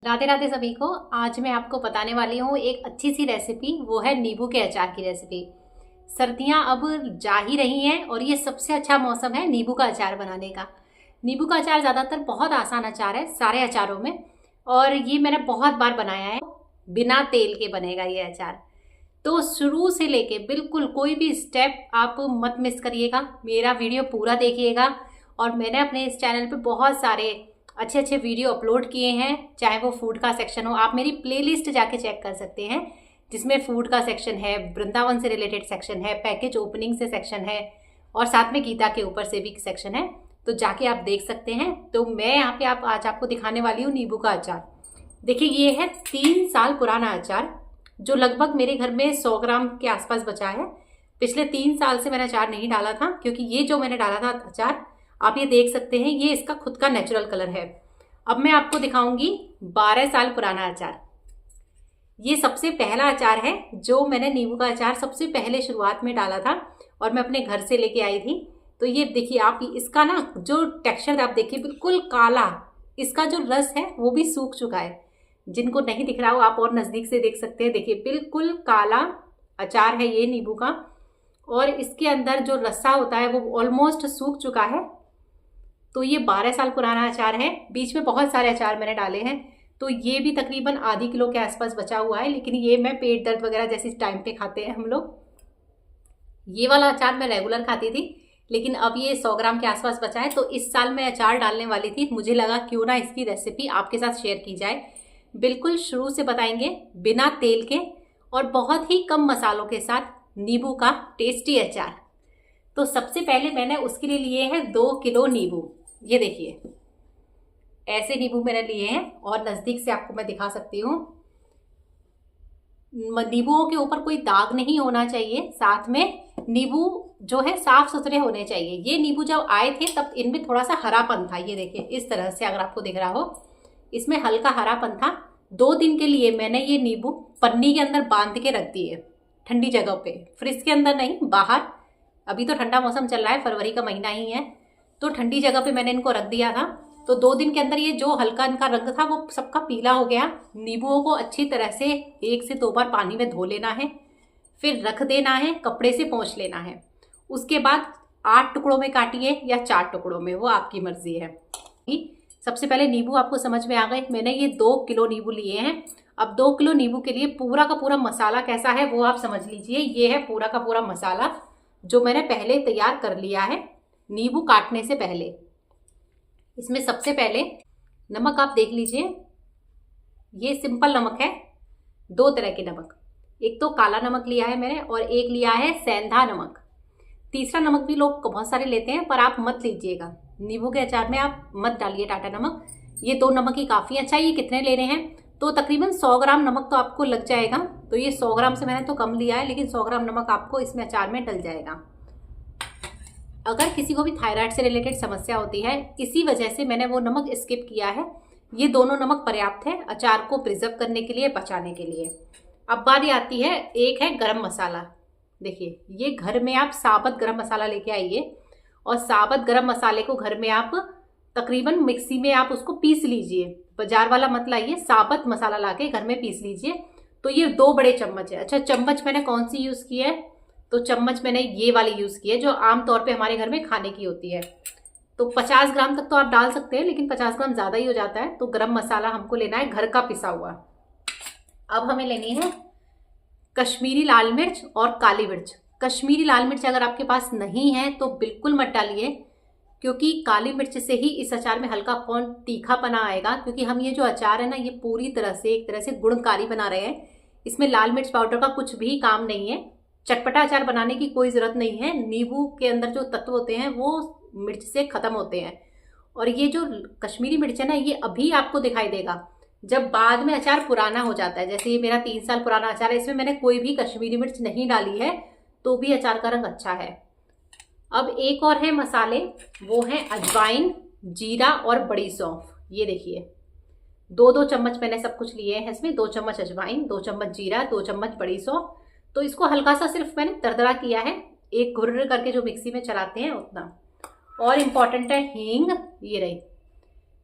राधे राधे सभी को। आज मैं आपको बताने वाली हूँ एक अच्छी सी रेसिपी, वो है नींबू के अचार की रेसिपी। सर्दियाँ अब जा ही रही हैं और ये सबसे अच्छा मौसम है नींबू का अचार बनाने का। नींबू का अचार ज़्यादातर बहुत आसान अचार है सारे अचारों में, और ये मैंने बहुत बार बनाया है। बिना तेल के बनेगा ये अचार, तो शुरू से लेके बिल्कुल कोई भी स्टेप आप मत मिस करिएगा, मेरा वीडियो पूरा देखिएगा। और मैंने अपने इस चैनल पे बहुत सारे अच्छे अच्छे वीडियो अपलोड किए हैं, चाहे वो फूड का सेक्शन हो, आप मेरी प्लेलिस्ट जाके चेक कर सकते हैं, जिसमें फूड का सेक्शन है, वृंदावन से रिलेटेड सेक्शन है, पैकेज ओपनिंग से सेक्शन है, और साथ में गीता के ऊपर से भी सेक्शन है, तो जाके आप देख सकते हैं। तो मैं यहाँ पे आज आपको दिखाने वाली हूँ नींबू का अचार। देखिए, ये है 3 साल पुराना अचार, जो लगभग मेरे घर में 100 ग्राम के आसपास बचा है। पिछले 3 साल से मैंने अचार नहीं डाला था, क्योंकि ये जो मैंने डाला था अचार, आप ये देख सकते हैं, ये इसका खुद का नेचुरल कलर है। अब मैं आपको दिखाऊंगी 12 साल पुराना अचार। ये सबसे पहला अचार है जो मैंने नींबू का अचार सबसे पहले शुरुआत में डाला था, और मैं अपने घर से लेके आई थी। तो ये देखिए आप, इसका ना जो टेक्सचर आप देखिए, बिल्कुल काला, इसका जो रस है वो भी सूख चुका है। जिनको नहीं दिख रहा हो आप और नज़दीक से देख सकते हैं। देखिए, बिल्कुल काला अचार है ये नींबू का, और इसके अंदर जो रसा होता है वो ऑलमोस्ट सूख चुका है। तो ये 12 साल पुराना अचार है। बीच में बहुत सारे अचार मैंने डाले हैं, तो ये भी तकरीबन आधी किलो के आसपास बचा हुआ है। लेकिन ये मैं पेट दर्द वगैरह जैसे टाइम पे खाते हैं हम लोग, ये वाला अचार मैं रेगुलर खाती थी, लेकिन अब ये 100 ग्राम के आसपास बचा है। तो इस साल मैं अचार डालने वाली थी, मुझे लगा क्यों ना इसकी रेसिपी आपके साथ शेयर की जाए। बिल्कुल शुरू से बताएंगे, बिना तेल के और बहुत ही कम मसालों के साथ नींबू का टेस्टी अचार। तो सबसे पहले मैंने उसके लिए लिए हैं 2 किलो नींबू। ये देखिए, ऐसे नींबू मैंने लिए हैं, और नज़दीक से आपको मैं दिखा सकती हूँ। नींबुओं के ऊपर कोई दाग नहीं होना चाहिए, साथ में नींबू जो है साफ सुथरे होने चाहिए। ये नींबू जब आए थे तब इनमें थोड़ा सा हरापन था, ये देखिए इस तरह से, अगर आपको दिख रहा हो, इसमें हल्का हरापन था। 2 दिन के लिए मैंने ये नींबू पन्नी के अंदर बांध के रख दिए, ठंडी जगह पे, फ्रिज के अंदर नहीं, बाहर। अभी तो ठंडा मौसम चल रहा है, फरवरी का महीना ही है, तो ठंडी जगह पे मैंने इनको रख दिया था। तो 2 दिन के अंदर ये जो हल्का इनका रंग था वो सबका पीला हो गया। नींबुओं को अच्छी तरह से 1 से 2 बार पानी में धो लेना है, फिर रख देना है, कपड़े से पोंछ लेना है। उसके बाद 8 टुकड़ों में काटिए या 4 टुकड़ों में, वो आपकी मर्जी है। सबसे पहले नींबू आपको समझ में आ गए, मैंने ये 2 किलो नींबू लिए हैं। अब 2 किलो नींबू के लिए पूरा का पूरा मसाला कैसा है वो आप समझ लीजिए। ये है पूरा का पूरा मसाला जो मैंने पहले तैयार कर लिया है नींबू काटने से पहले। इसमें सबसे पहले नमक आप देख लीजिए, ये सिंपल नमक है। 2 तरह के नमक, एक तो काला नमक लिया है मैंने, और एक लिया है सेंधा नमक। तीसरा नमक भी लोग बहुत सारे लेते हैं, पर आप मत लीजिएगा, नींबू के अचार में आप मत डालिए टाटा नमक। ये 2 नमक ही काफ़ी अच्छा है। ये कितने ले रहे हैं, तो तकरीबन 100 ग्राम नमक तो आपको लग जाएगा। तो ये 100 ग्राम से मैंने तो कम लिया है, लेकिन 100 ग्राम नमक आपको इसमें अचार में डल जाएगा। अगर किसी को भी थायराइड से रिलेटेड समस्या होती है, इसी वजह से मैंने वो नमक स्किप किया है। ये दोनों नमक पर्याप्त है अचार को प्रिजर्व करने के लिए, बचाने के लिए। अब बारी आती है, एक है गरम मसाला। देखिए, ये घर में आप साबुत गरम मसाला लेके आइए, और साबुत गरम मसाले को घर में आप तकरीबन मिक्सी में आप उसको पीस लीजिए। बाजार वाला मत लाइए, साबुत मसाला लाके घर में पीस लीजिए। तो ये 2 बड़े चम्मच है। अच्छा, चम्मच मैंने कौन सी यूज़ की है, तो चम्मच मैंने ये वाली यूज़ की है, जो आमतौर पे हमारे घर में खाने की होती है। तो 50 ग्राम तक तो आप डाल सकते हैं, लेकिन 50 ग्राम ज़्यादा ही हो जाता है। तो गरम मसाला हमको लेना है घर का पिसा हुआ। अब हमें लेनी है कश्मीरी लाल मिर्च और काली मिर्च। कश्मीरी लाल मिर्च अगर आपके पास नहीं है तो बिल्कुल मत डालिए, क्योंकि काली मिर्च से ही इस अचार में हल्का कौन तीखापना आएगा। क्योंकि हम ये जो अचार है ना, ये पूरी तरह से एक तरह से गुणकारी बना रहे हैं, इसमें लाल मिर्च पाउडर का कुछ भी काम नहीं है। चटपटा अचार बनाने की कोई ज़रूरत नहीं है। नींबू के अंदर जो तत्व होते हैं वो मिर्च से ख़त्म होते हैं। और ये जो कश्मीरी मिर्च है ना, ये अभी आपको दिखाई देगा जब बाद में अचार पुराना हो जाता है। जैसे ये मेरा 3 साल पुराना अचार है, इसमें मैंने कोई भी कश्मीरी मिर्च नहीं डाली है, तो भी अचार का रंग अच्छा है। अब एक और है मसाले, वो है अजवाइन, जीरा और बड़ी सौंफ। ये देखिए, 2-2 चम्मच मैंने सब कुछ लिए हैं इसमें। 2 चम्मच अजवाइन, 2 चम्मच जीरा, 2 चम्मच बड़ी सौंफ। तो इसको हल्का सा सिर्फ मैंने दरदरा किया है, एक घुर्र करके जो मिक्सी में चलाते हैं उतना। और इम्पॉर्टेंट है हींग, ये रही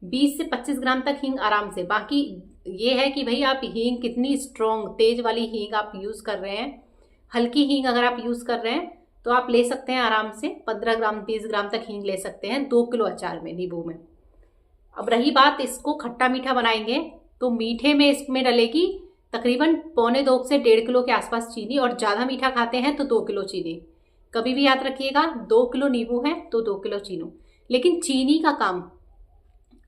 20 से 25 ग्राम तक हींग आराम से। बाकी ये है कि भाई आप हींग कितनी स्ट्रॉन्ग तेज वाली हींग आप यूज़ कर रहे हैं। हल्की हींग अगर आप यूज़ कर रहे हैं तो आप ले सकते हैं आराम से 15 ग्राम 20 ग्राम तक हींग ले सकते हैं 2 किलो अचार में, नींबू में। अब रही बात इसको खट्टा मीठा बनाएंगे तो मीठे में इसमें डलेगी तकरीबन 1.25 से 1.5 किलो के आसपास चीनी, और ज़्यादा मीठा खाते हैं तो 2 किलो चीनी। कभी भी याद रखिएगा 2 किलो नींबू है तो 2 किलो चीनी। लेकिन चीनी का काम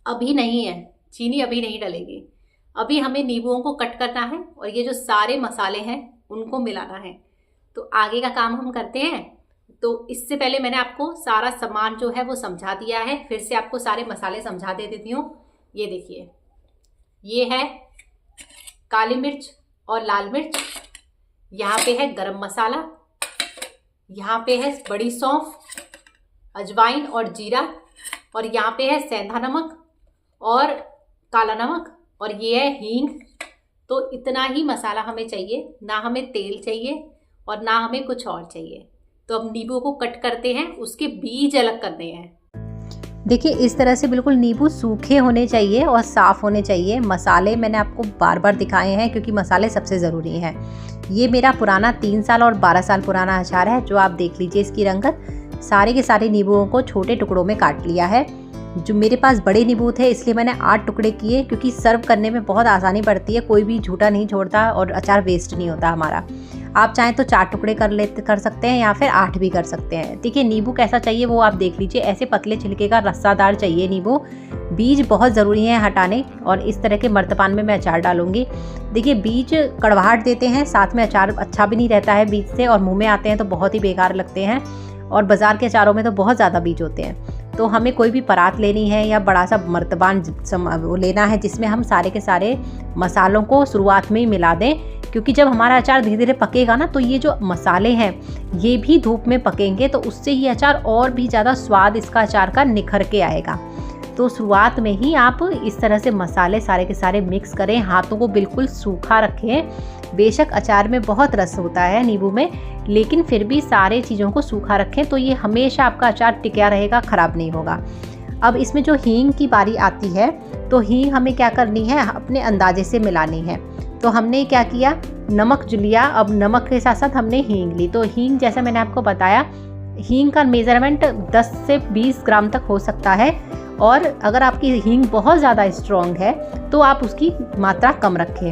अभी नहीं है, चीनी अभी नहीं डलेगी। अभी हमें नींबुओं को कट करना है और ये जो सारे मसाले हैं उनको मिलाना है। तो आगे का काम हम करते हैं। तो इससे पहले मैंने आपको सारा सामान जो है वो समझा दिया है, फिर से आपको सारे मसाले समझा दे देती हूँ। ये देखिए, ये है काली मिर्च और लाल मिर्च, यहाँ पे है गरम मसाला, यहाँ पे है बड़ी सौंफ, अजवाइन और जीरा, और यहाँ पे है सेंधा नमक और काला नमक, और ये है हींग। तो इतना ही मसाला हमें चाहिए, ना हमें तेल चाहिए और ना हमें कुछ और चाहिए। तो अब नींबू को कट करते हैं, उसके बीज अलग करने हैं। देखिए इस तरह से बिल्कुल नींबू सूखे होने चाहिए और साफ़ होने चाहिए। मसाले मैंने आपको बार बार दिखाए हैं क्योंकि मसाले सबसे ज़रूरी हैं। ये मेरा पुराना 3 साल और 12 साल पुराना अचार है, जो आप देख लीजिए इसकी रंगत। सारे के सारे नींबुओं को छोटे टुकड़ों में काट लिया है। जो मेरे पास बड़े नींबू थे इसलिए मैंने 8 टुकड़े किए, क्योंकि सर्व करने में बहुत आसानी पड़ती है, कोई भी झूठा नहीं छोड़ता और अचार वेस्ट नहीं होता हमारा। आप चाहें तो 4 टुकड़े कर सकते हैं या फिर 8 भी कर सकते हैं। देखिए नींबू कैसा चाहिए वो आप देख लीजिए, ऐसे पतले छिलके का रस्सादार चाहिए नींबू। बीज बहुत ज़रूरी है हटाने, और इस तरह के मर्तबान में मैं अचार डालूंगी। देखिए बीज कड़वाहट देते हैं, साथ में अचार अच्छा भी नहीं रहता है बीज से, और मुँह में आते हैं तो बहुत ही बेकार लगते हैं, और बाज़ार के अचारों में तो बहुत ज़्यादा बीज होते हैं। तो हमें कोई भी परात लेनी है या बड़ा सा मर्तबान लेना है जिसमें हम सारे के सारे मसालों को शुरुआत में ही मिला दें, क्योंकि जब हमारा अचार धीरे धीरे पकेगा ना तो ये जो मसाले हैं ये भी धूप में पकेंगे, तो उससे ये अचार और भी ज़्यादा स्वाद इसका अचार का निखर के आएगा। तो शुरुआत में ही आप इस तरह से मसाले सारे के सारे मिक्स करें, हाथों को बिल्कुल सूखा रखें। बेशक अचार में बहुत रस होता है नींबू में, लेकिन फिर भी सारे चीज़ों को सूखा रखें तो ये हमेशा आपका अचार टिका रहेगा, ख़राब नहीं होगा। अब इसमें जो हींग की बारी आती है तो हींग हमें क्या करनी है, अपने अंदाजे से मिलानी है। तो हमने क्या किया, नमक जो लिया, अब नमक के साथ साथ हमने हींग ली। तो हींग जैसा मैंने आपको बताया, हींग का मेज़रमेंट 10 से 20 ग्राम तक हो सकता है, और अगर आपकी हींग बहुत ज़्यादा स्ट्रॉन्ग है तो आप उसकी मात्रा कम रखें।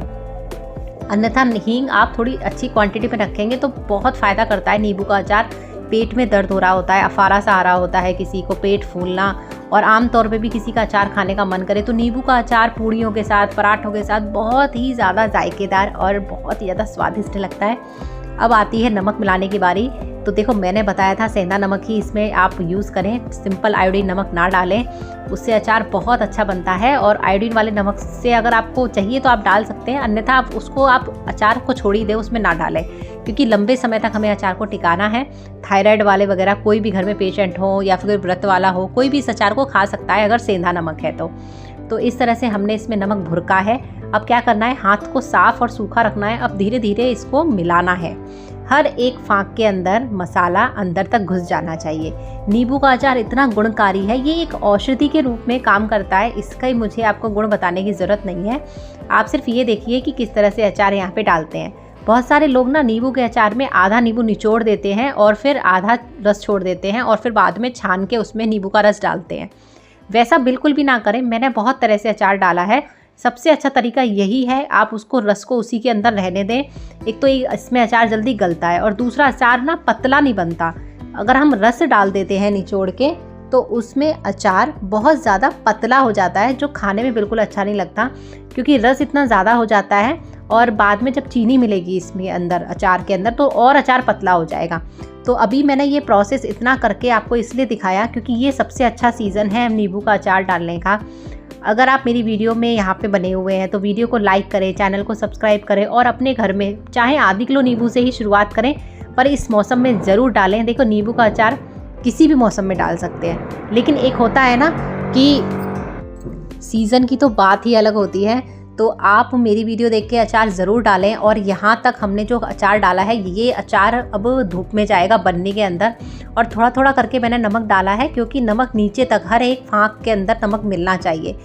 अन्यथा हींग आप थोड़ी अच्छी क्वांटिटी में रखेंगे तो बहुत फ़ायदा करता है नींबू का अचार। पेट में दर्द हो रहा होता है, अफारा सा आ रहा होता है, किसी को पेट फूलना, और आम तौर पे भी किसी का अचार खाने का मन करे तो नींबू का अचार पूड़ियों के साथ, पराठों के साथ बहुत ही ज़्यादा जायकेदार और बहुत ही ज़्यादा स्वादिष्ट लगता है। अब आती है नमक मिलाने की बारी। तो देखो मैंने बताया था सेंधा नमक ही इसमें आप यूज़ करें, सिंपल आयोडीन नमक ना डालें, उससे अचार बहुत अच्छा बनता है। और आयोडीन वाले नमक से अगर आपको चाहिए तो आप डाल सकते हैं, अन्यथा आप उसको अचार को छोड़ ही दें, उसमें ना डालें, क्योंकि लंबे समय तक हमें अचार को टिकाना है। थायराइड वाले वगैरह कोई भी घर में पेशेंट हो या फिर व्रत वाला हो, कोई भी इस अचार को खा सकता है अगर सेंधा नमक है तो इस तरह से हमने इसमें नमक भुरका है। अब क्या करना है, हाथ को साफ और सूखा रखना है। अब धीरे धीरे इसको मिलाना है, हर एक फाँक के अंदर मसाला अंदर तक घुस जाना चाहिए। नींबू का अचार इतना गुणकारी है, ये एक औषधि के रूप में काम करता है, इसका ही मुझे आपको गुण बताने की ज़रूरत नहीं है। आप सिर्फ ये देखिए कि किस तरह से अचार यहाँ पे डालते हैं। बहुत सारे लोग ना नींबू के अचार में आधा नींबू निचोड़ देते हैं और फिर आधा रस छोड़ देते हैं, और फिर बाद में छान के उसमें नींबू का रस डालते हैं। वैसा बिल्कुल भी ना करें। मैंने बहुत तरह से अचार डाला है, सबसे अच्छा तरीका यही है, आप उसको रस को उसी के अंदर रहने दें। एक तो इसमें अचार जल्दी गलता है, और दूसरा अचार ना पतला नहीं बनता। अगर हम रस डाल देते हैं निचोड़ के तो उसमें अचार बहुत ज़्यादा पतला हो जाता है, जो खाने में बिल्कुल अच्छा नहीं लगता, क्योंकि रस इतना ज़्यादा हो जाता है। और बाद में जब चीनी मिलेगी इसमें अंदर अचार के अंदर तो और अचार पतला हो जाएगा। तो अभी मैंने ये प्रोसेस इतना करके आपको इसलिए दिखाया क्योंकि ये सबसे अच्छा सीज़न है नींबू का अचार डालने का। अगर आप मेरी वीडियो में यहाँ पे बने हुए हैं तो वीडियो को लाइक करें, चैनल को सब्सक्राइब करें, और अपने घर में चाहे आधी किलो नींबू से ही शुरुआत करें, पर इस मौसम में ज़रूर डालें। देखो नींबू का अचार किसी भी मौसम में डाल सकते हैं, लेकिन एक होता है ना कि सीज़न की तो बात ही अलग होती है। तो आप मेरी वीडियो देख के अचार ज़रूर डालें। और यहाँ तक हमने जो अचार डाला है, ये अचार अब धूप में जाएगा बनने के अंदर, और थोड़ा थोड़ा करके मैंने नमक डाला है, क्योंकि नमक नीचे तक हर एक फाँक के अंदर नमक मिलना चाहिए।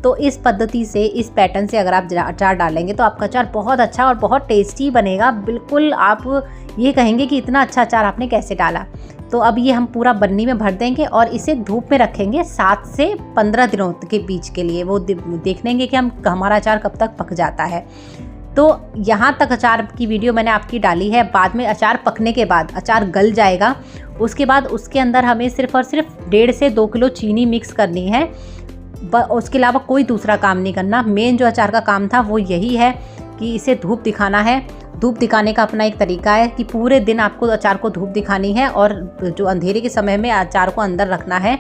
तो इस पद्धति से, इस पैटर्न से अगर आप अचार डालेंगे तो आपका अचार बहुत अच्छा और बहुत टेस्टी बनेगा। बिल्कुल आप ये कहेंगे कि इतना अच्छा अचार आपने कैसे डाला। तो अब ये हम पूरा बन्नी में भर देंगे और इसे धूप में रखेंगे 7 से 15 दिनों के बीच के लिए। वो देख लेंगे कि हमारा अचार कब तक पक जाता है। तो यहाँ तक अचार की वीडियो मैंने आपकी डाली है। बाद में अचार पकने के बाद अचार गल जाएगा, उसके बाद उसके अंदर हमें सिर्फ और सिर्फ 1.5 से 2 किलो चीनी मिक्स करनी है। उसके अलावा कोई दूसरा काम नहीं करना। मेन जो अचार का काम था वो यही है कि इसे धूप दिखाना है। धूप दिखाने का अपना एक तरीका है कि पूरे दिन आपको अचार को धूप दिखानी है और जो अंधेरे के समय में अचार को अंदर रखना है।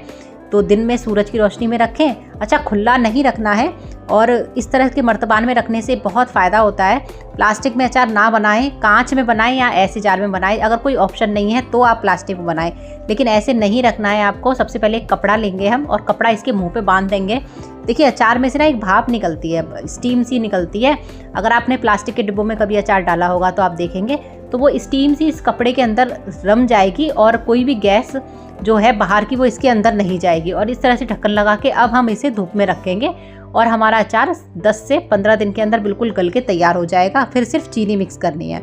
तो दिन में सूरज की रोशनी में रखें, अच्छा खुला नहीं रखना है। और इस तरह के मर्तबान में रखने से बहुत फ़ायदा होता है। प्लास्टिक में अचार ना बनाएं, कांच में बनाएं या ऐसे जार में बनाएं। अगर कोई ऑप्शन नहीं है तो आप प्लास्टिक में बनाएं, लेकिन ऐसे नहीं रखना है आपको। सबसे पहले एक कपड़ा लेंगे हम और कपड़ा इसके मुंह पे बांध देंगे। देखिए अचार में से ना एक भाप निकलती है, स्टीम सी निकलती है। अगर आपने प्लास्टिक के डिब्बों में कभी अचार डाला होगा तो आप देखेंगे तो वो स्टीम सी इस कपड़े के अंदर रम जाएगी और कोई भी गैस जो है बाहर की वो इसके अंदर नहीं जाएगी। और इस तरह से ढक्कन लगा के अब हम इसे धूप में रखेंगे और हमारा अचार 10 से 15 दिन के अंदर बिल्कुल गल के तैयार हो जाएगा। फिर सिर्फ चीनी मिक्स करनी है।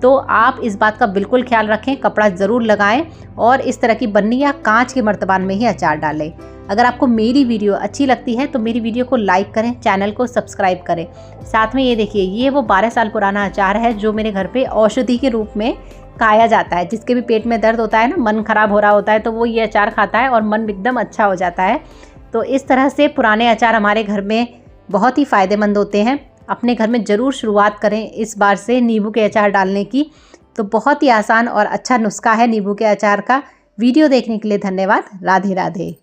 तो आप इस बात का बिल्कुल ख्याल रखें, कपड़ा ज़रूर लगाएं और इस तरह की बन्नी या कांच के मर्तबान में ही अचार डालें। अगर आपको मेरी वीडियो अच्छी लगती है तो मेरी वीडियो को लाइक करें, चैनल को सब्सक्राइब करें। साथ में ये देखिए, ये वो 12 साल पुराना अचार है जो मेरे घर पे औषधि के रूप में खाया जाता है। जिसके भी पेट में दर्द होता है ना, मन खराब हो रहा होता है, तो वो ये अचार खाता है और मन एकदम अच्छा हो जाता है। तो इस तरह से पुराने अचार हमारे घर में बहुत ही फ़ायदेमंद होते हैं। अपने घर में ज़रूर शुरुआत करें इस बार से नींबू के अचार डालने की। तो बहुत ही आसान और अच्छा नुस्खा है नींबू के अचार का। वीडियो देखने के लिए धन्यवाद। राधे राधे।